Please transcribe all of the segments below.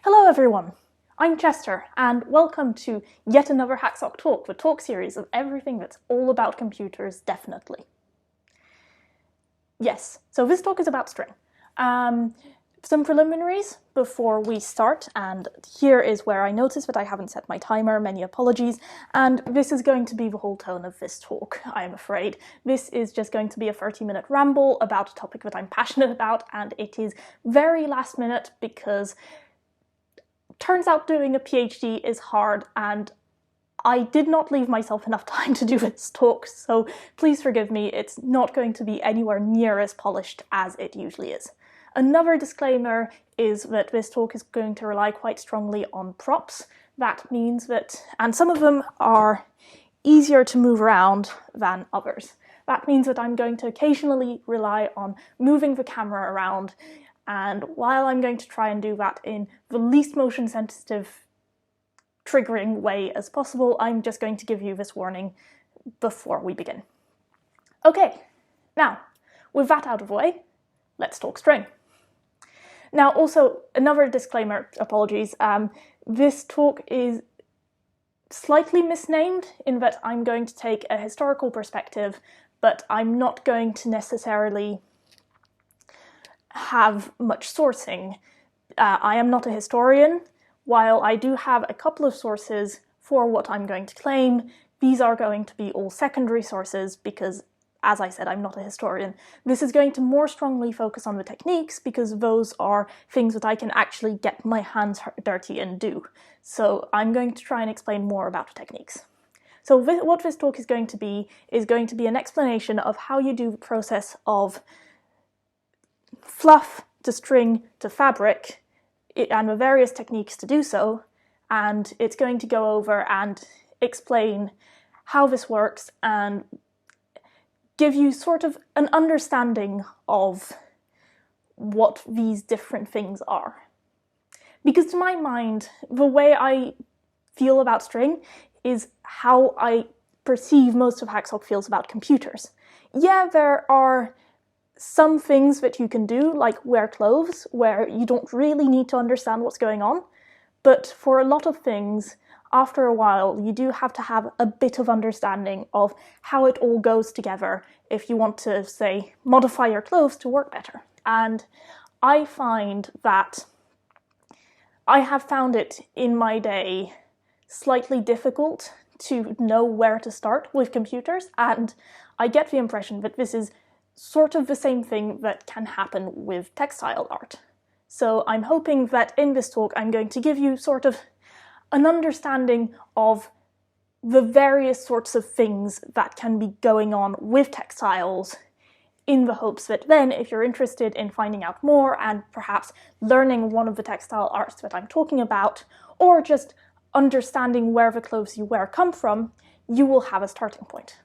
Hello everyone, I'm Chester and welcome to yet another HackSoc talk, the talk series of everything that's all about computers, definitely. Yes, so this talk is about string. Some preliminaries before we start, and here is where I notice that I haven't set my timer, many apologies, and this is going to be the whole tone of this talk, I'm afraid. This is just going to be a 30-minute ramble about a topic that I'm passionate about, and it is very last minute because turns out doing a PhD is hard, and I did not leave myself enough time to do this talk, so please forgive me, it's not going to be anywhere near as polished as it usually is. Another disclaimer is that this talk is going to rely quite strongly on props. That means that, and some of them are easier to move around than others. That means that I'm going to occasionally rely on moving the camera around, and while I'm going to try and do that in the least motion sensitive triggering way as possible, I'm just going to give you this warning before we begin. Okay, now, with that out of the way, let's talk string. Now also, another disclaimer, apologies, this talk is slightly misnamed in that I'm going to take a historical perspective, but I'm not going to necessarily have much sourcing. I am not a historian. While I do have a couple of sources for what I'm going to claim, these are going to be all secondary sources because, as I said, I'm not a historian. This is going to more strongly focus on the techniques because those are things that I can actually get my hands dirty and do. So I'm going to try and explain more about the techniques. So what this talk is going to be an explanation of how you do the process of fluff to string to fabric and the various techniques to do so, and it's going to go over and explain how this works and give you sort of an understanding of what these different things are. Because to my mind, the way I feel about string is how I perceive most of HackSoc feels about computers. Yeah, there are some things that you can do, like wear clothes, where you don't really need to understand what's going on, but for a lot of things, after a while, you do have to have a bit of understanding of how it all goes together if you want to, say, modify your clothes to work better. And I find that I have found it in my day slightly difficult to know where to start with computers, and I get the impression that this is sort of the same thing that can happen with textile art. So I'm hoping that in this talk I'm going to give you sort of an understanding of the various sorts of things that can be going on with textiles, in the hopes that then, if you're interested in finding out more and perhaps learning one of the textile arts that I'm talking about, or just understanding where the clothes you wear come from, you will have a starting point.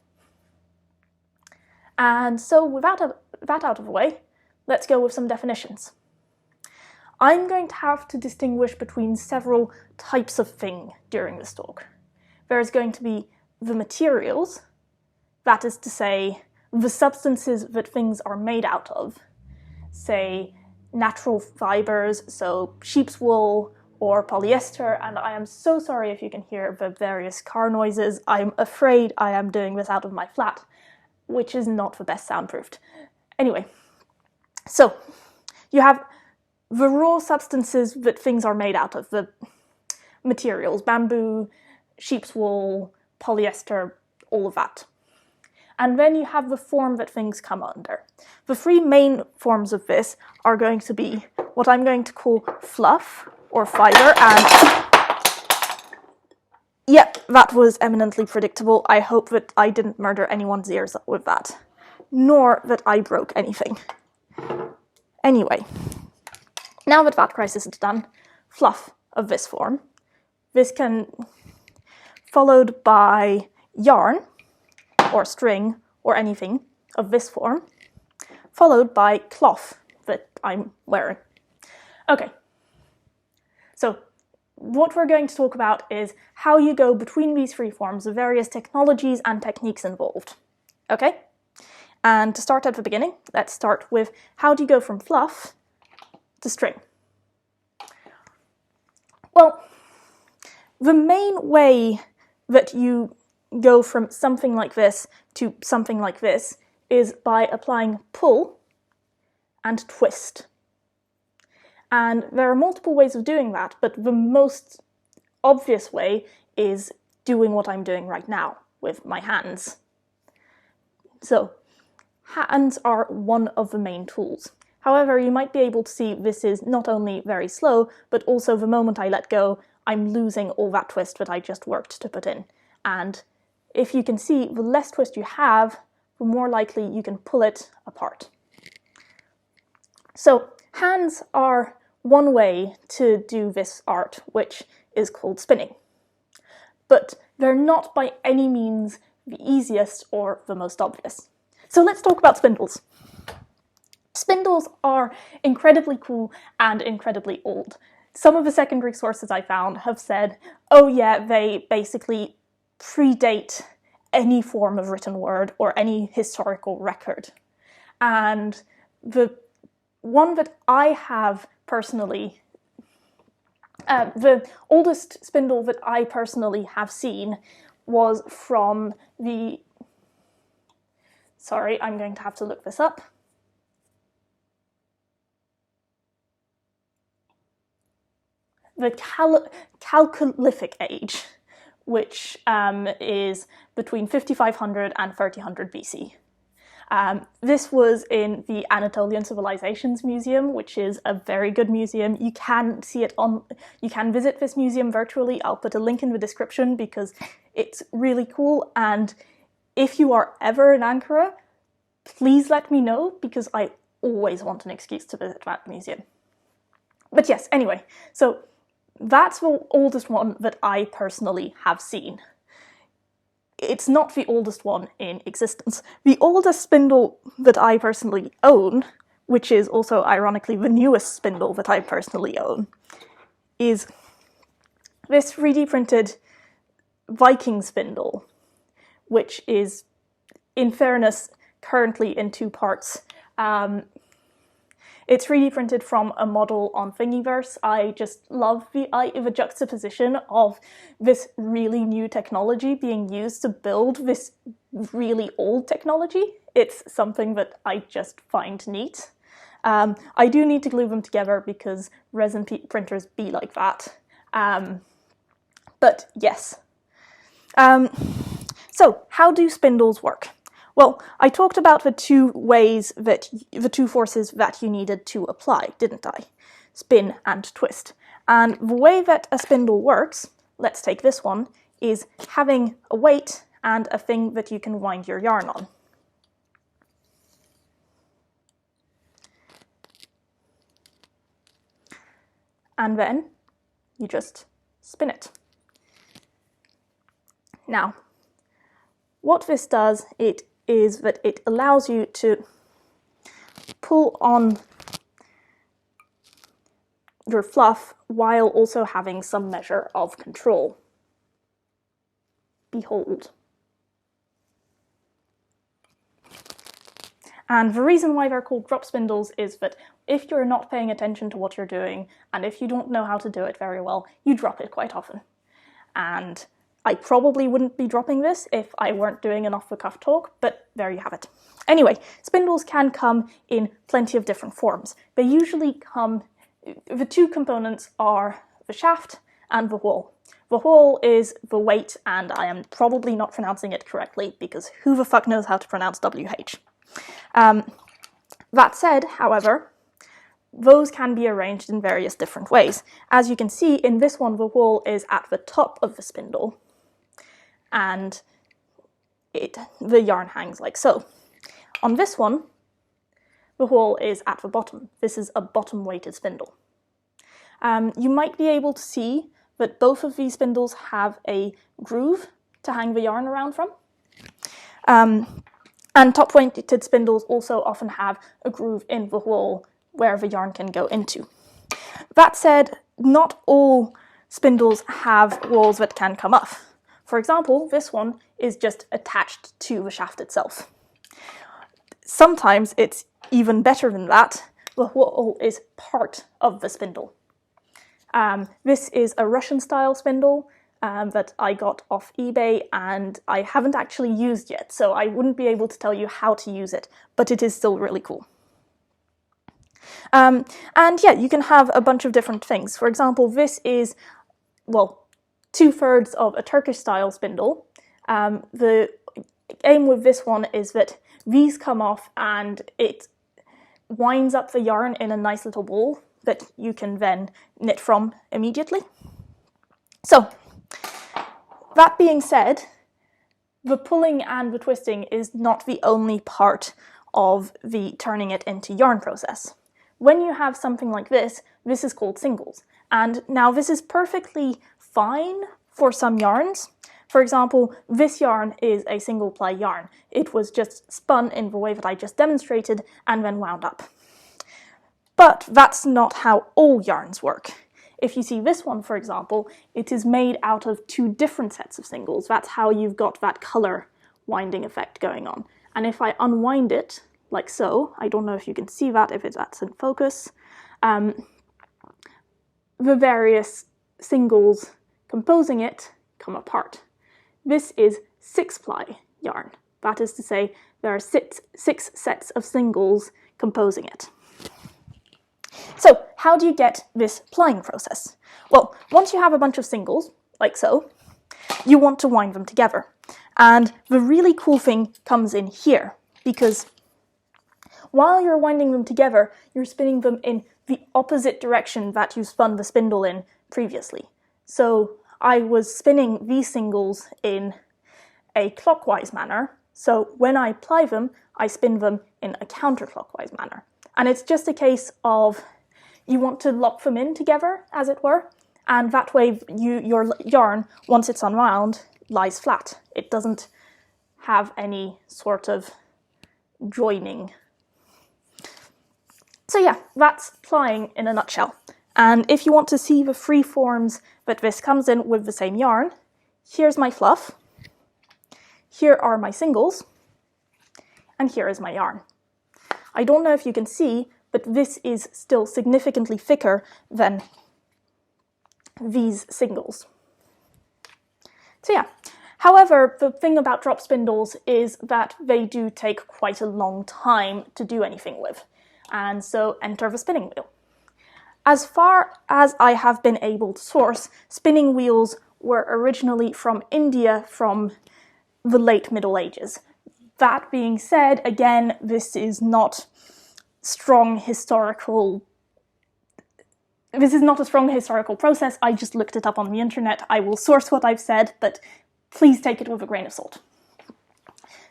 And so with that out of the way, let's go with some definitions. I'm going to have to distinguish between several types of thing during this talk. There's going to be the materials, that is to say, the substances that things are made out of, say natural fibers, so sheep's wool or polyester, and I am so sorry if you can hear the various car noises. I'm afraid I am doing this out of my flat, which is not the best soundproofed. Anyway, so you have the raw substances that things are made out of, the materials, bamboo, sheep's wool, polyester, all of that. And then you have the form that things come under. The three main forms of this are going to be what I'm going to call fluff or fiber, and yep, that was eminently predictable. I hope that I didn't murder anyone's ears with that, nor that I broke anything. Anyway, now that that crisis is done, fluff of this form. This can followed by yarn or string or anything of this form, followed by cloth that I'm wearing. Okay, so what we're going to talk about is how you go between these three forms, the various technologies and techniques involved. Okay? And to start at the beginning, let's start with how do you go from fluff to string. Well, the main way that you go from something like this to something like this is by applying pull and twist. And there are multiple ways of doing that, but the most obvious way is doing what I'm doing right now with my hands. So, hands are one of the main tools. However, you might be able to see this is not only very slow, but also the moment I let go, I'm losing all that twist that I just worked to put in. And if you can see, the less twist you have, the more likely you can pull it apart. So, hands are one way to do this art, which is called spinning. But they're not by any means the easiest or the most obvious. So let's talk about spindles. Spindles are incredibly cool and incredibly old. Some of the secondary sources I found have said, oh yeah, they basically predate any form of written word or any historical record. And the one that I have personally, the oldest spindle that I personally have seen was from the, sorry, I'm going to have to look this up. The Chalcolithic age, which is between 5500 and 3000 BC. This was in the Anatolian Civilizations Museum, which is a very good museum. You can see it on, you can visit this museum virtually. I'll put a link in the description because it's really cool. And if you are ever in Ankara, please let me know because I always want an excuse to visit that museum. But yes, anyway, so that's the oldest one that I personally have seen. It's not the oldest one in existence. The oldest spindle that I personally own, which is also ironically the newest spindle that I personally own, is this 3D printed Viking spindle, which is, in fairness, currently in two parts. It's 3D printed from a model on Thingiverse. I just love the juxtaposition of this really new technology being used to build this really old technology. It's something that I just find neat. I do need to glue them together because resin printers be like that. But yes. So, how do spindles work? Well, I talked about the two forces that you needed to apply, didn't I? Spin and twist. And the way that a spindle works, let's take this one, is having a weight and a thing that you can wind your yarn on. And then you just spin it. Now, what this does, is that it allows you to pull on your fluff while also having some measure of control. Behold. And the reason why they're called drop spindles is that if you're not paying attention to what you're doing, and if you don't know how to do it very well, you drop it quite often. And I probably wouldn't be dropping this if I weren't doing an off-the-cuff talk, but there you have it. Anyway, spindles can come in plenty of different forms. They usually come, the two components are the shaft and the whorl. The whorl is the weight, and I am probably not pronouncing it correctly because who the fuck knows how to pronounce WH. That said, however, those can be arranged in various different ways. As you can see, in this one, the whorl is at the top of the spindle, and the yarn hangs like so. On this one, the whorl is at the bottom. This is a bottom-weighted spindle. You might be able to see that both of these spindles have a groove to hang the yarn around from. And top-weighted spindles also often have a groove in the whorl where the yarn can go into. That said, not all spindles have whorls that can come off. For example, this one is just attached to the shaft itself. Sometimes it's even better than that. The whorl is part of the spindle. This is a Russian style spindle that I got off eBay and I haven't actually used yet, so I wouldn't be able to tell you how to use it, but it is still really cool. And yeah, you can have a bunch of different things. For example, this is, well, 2/3 of a Turkish style spindle. The aim with this one is that these come off and it winds up the yarn in a nice little ball that you can then knit from immediately. So, that being said, the pulling and the twisting is not the only part of the turning it into yarn process. When you have something like this is called singles. And now this is perfectly fine for some yarns. For example, this yarn is a single ply yarn. It was just spun in the way that I just demonstrated and then wound up. But that's not how all yarns work. If you see this one, for example, it is made out of 2 different sets of singles. That's how you've got that color winding effect going on. And if I unwind it, like so, I don't know if you can see that, if that's in focus, the various singles composing it come apart. This is 6-ply yarn. That is to say, there are six sets of singles composing it. So, how do you get this plying process? Well, once you have a bunch of singles, like so, you want to wind them together. And the really cool thing comes in here, because while you're winding them together, you're spinning them in the opposite direction that you spun the spindle in previously. So I was spinning these singles in a clockwise manner, so when I ply them, I spin them in a counterclockwise manner. And it's just a case of you want to lock them in together, as it were, and that way your yarn, once it's unwound, lies flat. It doesn't have any sort of joining. So yeah, that's plying in a nutshell. And if you want to see the 3 forms that this comes in with the same yarn, here's my fluff, here are my singles, and here is my yarn. I don't know if you can see, but this is still significantly thicker than these singles. So yeah, however, the thing about drop spindles is that they do take quite a long time to do anything with, and so enter the spinning wheel. As far as I have been able to source, spinning wheels were originally from India from the late Middle Ages. That being said, again, this is not a strong historical process. I just looked it up on the internet. I will source what I've said, but please take it with a grain of salt.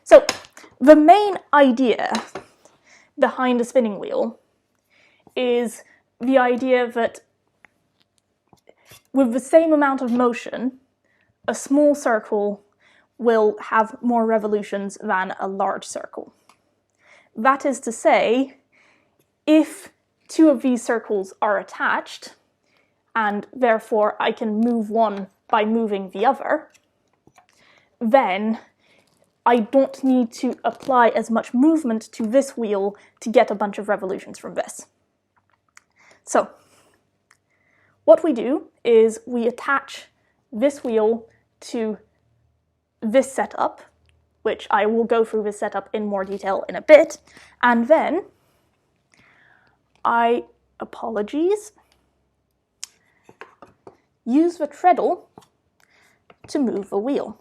So, the main idea behind a spinning wheel is the idea that with the same amount of motion, a small circle will have more revolutions than a large circle. That is to say, if 2 of these circles are attached, and therefore I can move one by moving the other, then I don't need to apply as much movement to this wheel to get a bunch of revolutions from this. So, what we do is we attach this wheel to this setup, which I will go through this setup in more detail in a bit, and then use the treadle to move the wheel.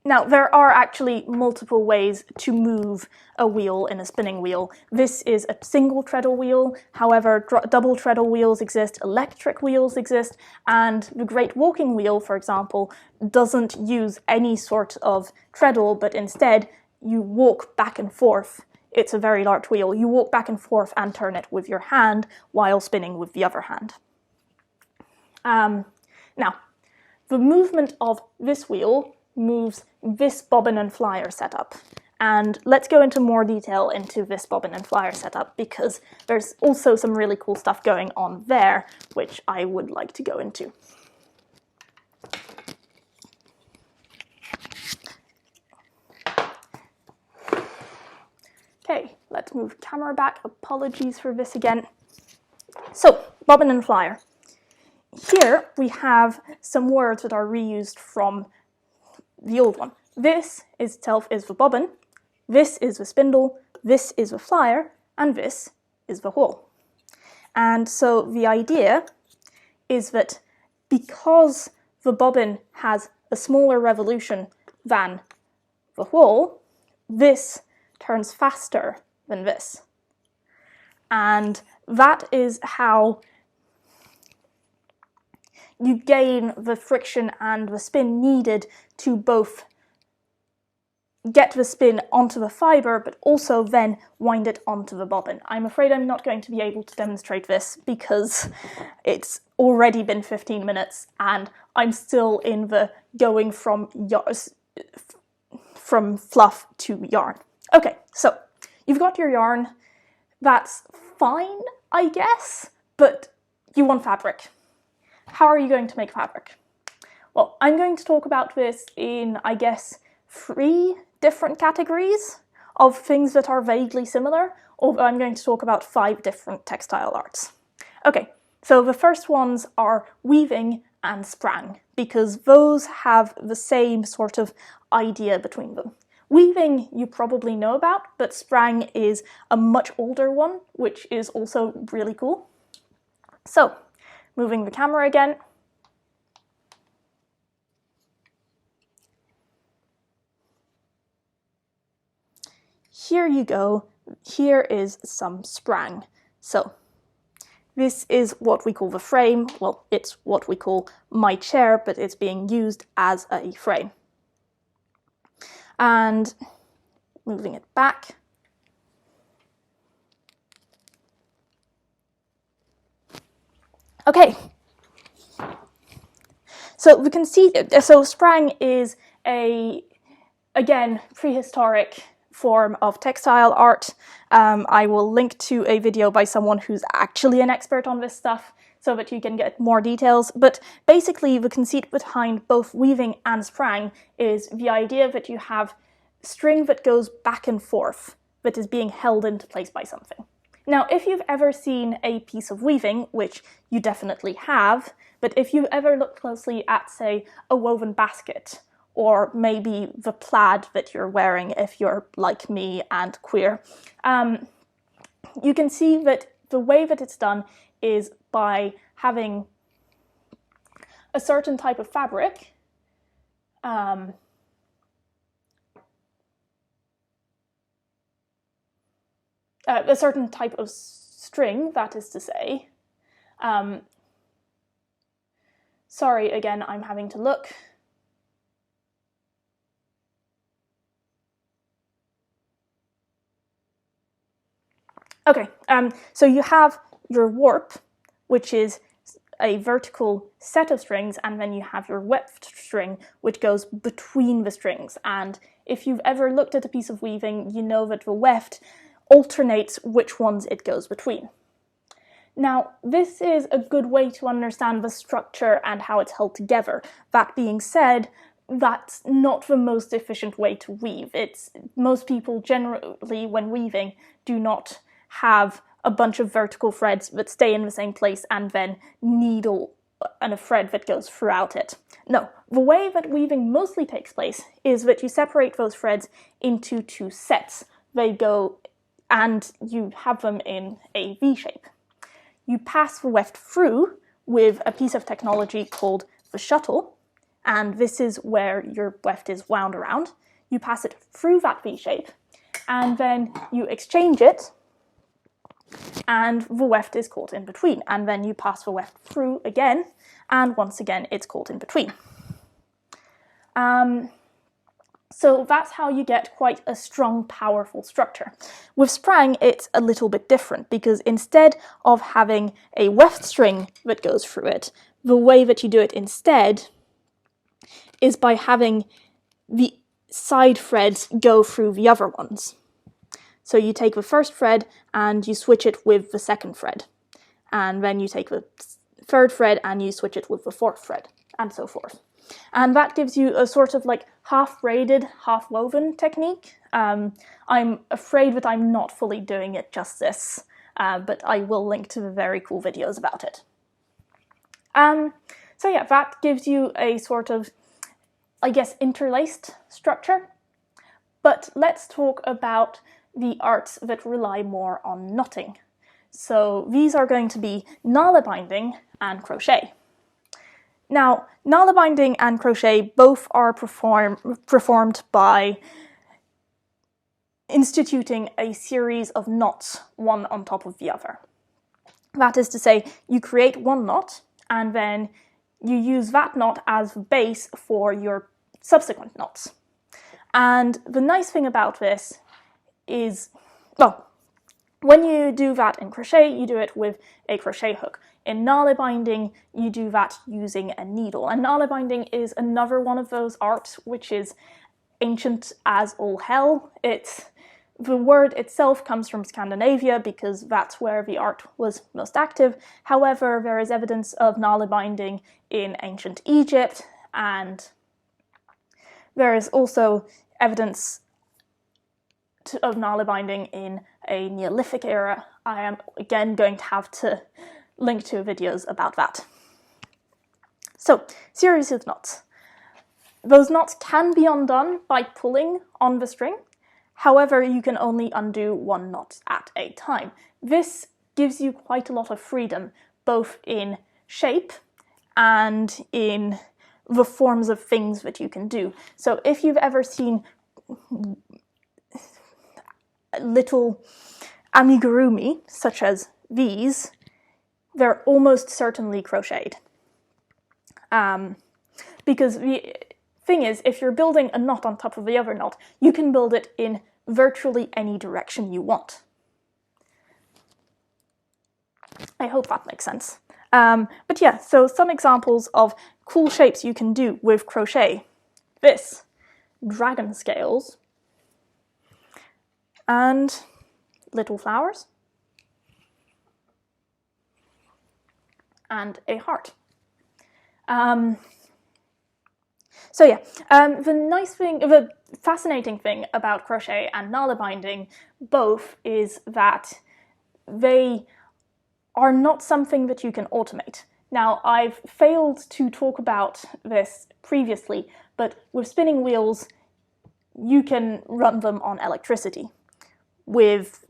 Now, there are actually multiple ways to move a wheel in a spinning wheel. This is a single treadle wheel, however, double treadle wheels exist, electric wheels exist, and the Great Walking Wheel, for example, doesn't use any sort of treadle, but instead you walk back and forth. It's a very large wheel. You walk back and forth and turn it with your hand while spinning with the other hand. Now, the movement of this wheel moves this bobbin and flyer setup. And let's go into more detail into this bobbin and flyer setup, because there's also some really cool stuff going on there, which I would like to go into. Okay, let's move the camera back. Apologies for this again. So, bobbin and flyer. Here we have some words that are reused from the old one. This itself is the bobbin, this is the spindle, this is the flyer, and this is the whole. And so the idea is that because the bobbin has a smaller revolution than the whole, this turns faster than this. And that is how you gain the friction and the spin needed to both get the spin onto the fibre, but also then wind it onto the bobbin. I'm afraid I'm not going to be able to demonstrate this because it's already been 15 minutes and I'm still in the going from fluff to yarn. Okay, so you've got your yarn. That's fine, I guess, but you want fabric. How are you going to make fabric? Well, I'm going to talk about this in, I guess, 3 different categories of things that are vaguely similar, or I'm going to talk about 5 different textile arts. Okay, so the first ones are weaving and sprang, because those have the same sort of idea between them. Weaving you probably know about, but sprang is a much older one, which is also really cool. So, moving the camera again. Here you go. Here is some sprang. So, this is what we call the frame. Well, it's what we call my chair, but it's being used as a frame. And moving it back. Okay. So we can see, so sprang is again, prehistoric form of textile art. I will link to a video by someone who's actually an expert on this stuff so that you can get more details. But basically the conceit behind both weaving and sprang is the idea that you have string that goes back and forth that is being held into place by something. Now, if you've ever seen a piece of weaving, which you definitely have, but if you ever look closely at, say, a woven basket, or maybe the plaid that you're wearing if you're like me and queer, you can see that the way that it's done is by having a certain type of fabric, a certain type of string, that is to say. Sorry, again, I'm having to look. Okay, so you have your warp, which is a vertical set of strings, and then you have your weft string, which goes between the strings. And if you've ever looked at a piece of weaving, you know that the weft alternates which ones it goes between. Now, this is a good way to understand the structure and how it's held together. That being said, that's not the most efficient way to weave. Most people generally, when weaving, do not have a bunch of vertical threads that stay in the same place and then needle and a thread that goes throughout it. No, the way that weaving mostly takes place is that you separate those threads into 2 sets. They go and you have them in a V shape. You pass the weft through with a piece of technology called the shuttle, and this is where your weft is wound around. You pass it through that V shape, and then you exchange it, and the weft is caught in between, and then you pass the weft through again, and once again it's caught in between. So that's how you get quite a strong, powerful structure. With sprang, it's a little bit different, because instead of having a weft string that goes through it, the way that you do it instead is by having the side threads go through the other ones. So you take the first thread and you switch it with the second thread. And then you take the third thread and you switch it with the fourth thread, and so forth. And that gives you a sort of like half braided, half woven technique. I'm afraid that I'm not fully doing it justice, but I will link to the very cool videos about it. So yeah, that gives you a sort of, I guess, interlaced structure. But let's talk about the arts that rely more on knotting. So these are going to be Nålebinding and Crochet. Now, Nålebinding and Crochet both are performed by instituting a series of knots, one on top of the other. That is to say, you create one knot, and then you use that knot as the base for your subsequent knots. And the nice thing about this is, well, when you do that in crochet, you do it with a crochet hook. In Nålebinding, you do that using a needle. And Nålebinding is another one of those arts which is ancient as all hell. The word itself comes from Scandinavia because that's where the art was most active. However, there is evidence of Nålebinding in ancient Egypt, and there is also evidence of Nålebinding in a Neolithic era. I am again going to have to link to videos about that. So, series of knots. Those knots can be undone by pulling on the string. However, you can only undo one knot at a time. This gives you quite a lot of freedom, both in shape and in the forms of things that you can do. So if you've ever seen little amigurumi, such as these, they're almost certainly crocheted. Because the thing is, if you're building a knot on top of the other knot, you can build it in virtually any direction you want. I hope that makes sense. But yeah, so some examples of cool shapes you can do with crochet. This, dragon scales, and little flowers, and a heart. So yeah, the fascinating thing about crochet and Nålebinding both is that they are not something that you can automate. Now, I've failed to talk about this previously, but with spinning wheels, you can run them on electricity. With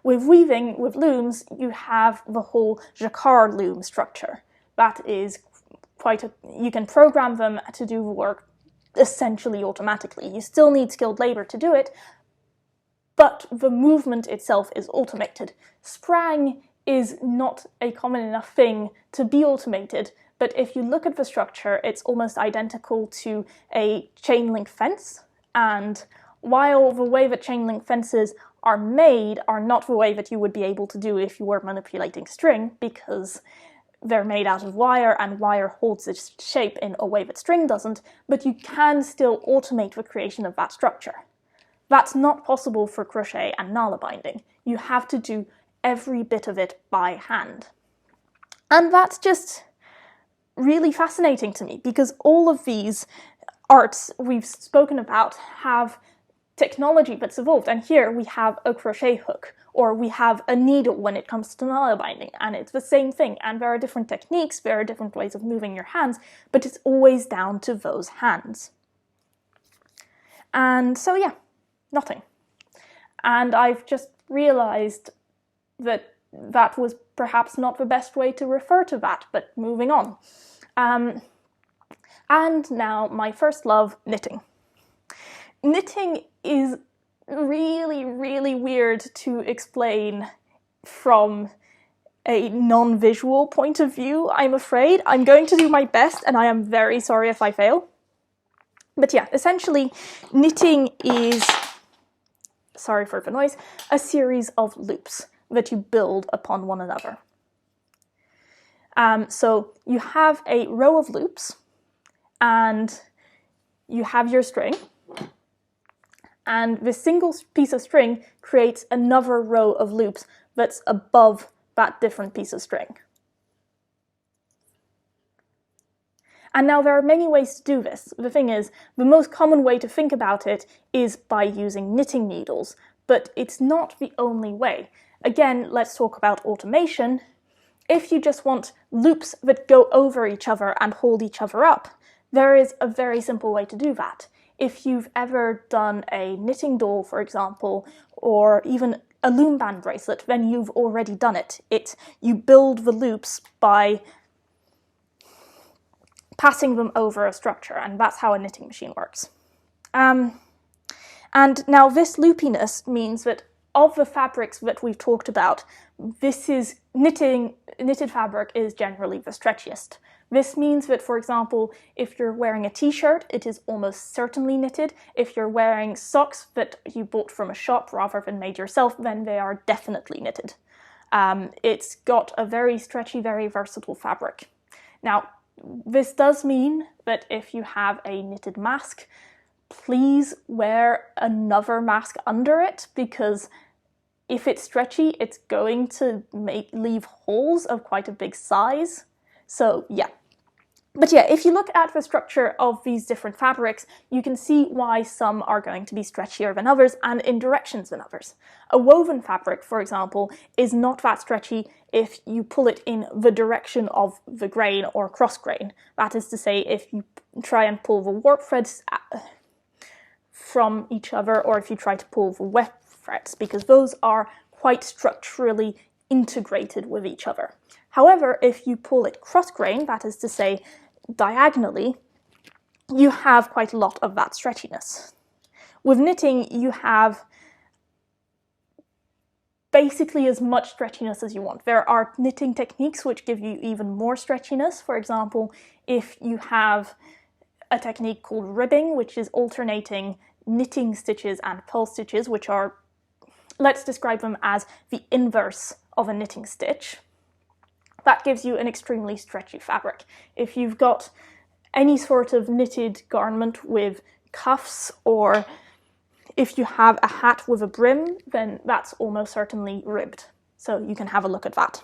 weaving, with looms, you have the whole Jacquard loom structure. That is you can program them to do work essentially automatically. You still need skilled labor to do it, but the movement itself is automated. Sprang is not a common enough thing to be automated, but if you look at the structure, it's almost identical to a chain link fence, and while the way that chain link fences are made are not the way that you would be able to do if you were manipulating string, because they're made out of wire, and wire holds its shape in a way that string doesn't, but you can still automate the creation of that structure. That's not possible for crochet and Nålebinding. You have to do every bit of it by hand. And that's just really fascinating to me, because all of these arts we've spoken about have technology that's evolved, and here we have a crochet hook, or we have a needle when it comes to Nålebinding, and it's the same thing, and there are different techniques, there are different ways of moving your hands, but it's always down to those hands. And so yeah, knotting. And I've just realized that that was perhaps not the best way to refer to that, but moving on. And now my first love, knitting. Knitting is really, really weird to explain from a non-visual point of view, I'm afraid. I'm going to do my best, and I am very sorry if I fail. But yeah, essentially, knitting is, sorry for the noise, a series of loops that you build upon one another. So you have a row of loops, and you have your string, and this single piece of string creates another row of loops that's above that different piece of string. And now there are many ways to do this. The thing is, the most common way to think about it is by using knitting needles, but it's not the only way. Again, let's talk about automation. If you just want loops that go over each other and hold each other up, there is a very simple way to do that. If you've ever done a knitting doll, for example, or even a loom band bracelet, then you've already done it. You build the loops by passing them over a structure, and that's how a knitting machine works. And now this loopiness means that of the fabrics that we've talked about, knitted fabric is generally the stretchiest. This means that, for example, if you're wearing a t-shirt, it is almost certainly knitted. If you're wearing socks that you bought from a shop rather than made yourself, then they are definitely knitted. It's got a very stretchy, very versatile fabric. Now, this does mean that if you have a knitted mask, please wear another mask under it, because if it's stretchy, it's going to leave holes of quite a big size. So yeah. But yeah, if you look at the structure of these different fabrics, you can see why some are going to be stretchier than others and in directions than others. A woven fabric, for example, is not that stretchy if you pull it in the direction of the grain or cross grain. That is to say, if you try and pull the warp threads from each other, or if you try to pull the weft threads, because those are quite structurally integrated with each other. However, if you pull it cross grain, that is to say diagonally, you have quite a lot of that stretchiness. With knitting, you have basically as much stretchiness as you want. There are knitting techniques which give you even more stretchiness. For example, if you have a technique called ribbing, which is alternating knitting stitches and purl stitches, which are, let's describe them as the inverse of a knitting stitch. That gives you an extremely stretchy fabric. If you've got any sort of knitted garment with cuffs, or if you have a hat with a brim, then that's almost certainly ribbed. So you can have a look at that.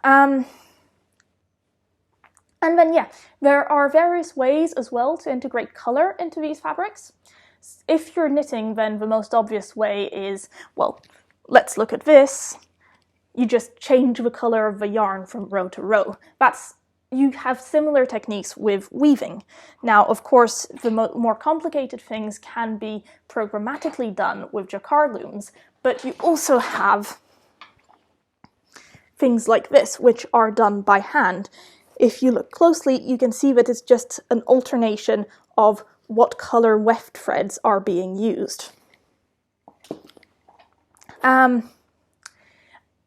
And then yeah, there are various ways as well to integrate color into these fabrics. If you're knitting, then the most obvious way is, well, let's look at this. You just change the color of the yarn from row to row. You have similar techniques with weaving. Now, of course, the more complicated things can be programmatically done with Jacquard Looms, but you also have things like this, which are done by hand. If you look closely, you can see that it's just an alternation of what color weft threads are being used.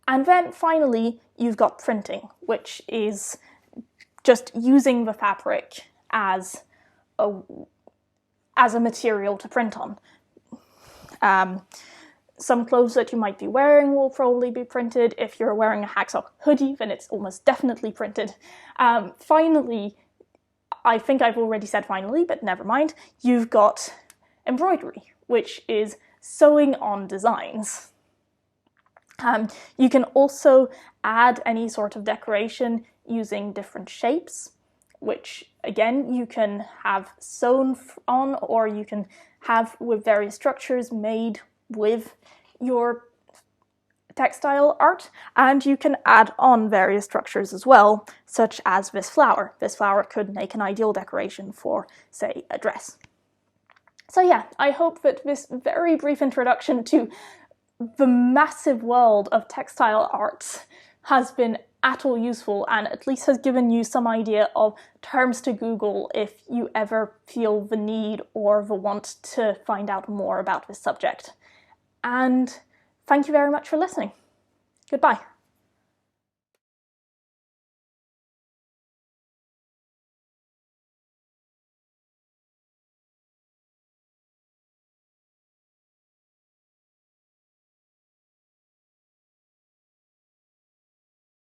And then finally, you've got printing, which is just using the fabric as a material to print on. Some clothes that you might be wearing will probably be printed. If you're wearing a HackSoc hoodie, then it's almost definitely printed. Finally, I think I've already said finally, but never mind, you've got embroidery, which is sewing on designs. You can also add any sort of decoration using different shapes, which again you can have sewn on, or you can have with various structures made with your textile art, and you can add on various structures as well, such as this flower. This flower could make an ideal decoration for, say, a dress. So yeah, I hope that this very brief introduction to the massive world of textile arts has been at all useful, and at least has given you some idea of terms to Google if you ever feel the need or the want to find out more about this subject. And thank you very much for listening. Goodbye.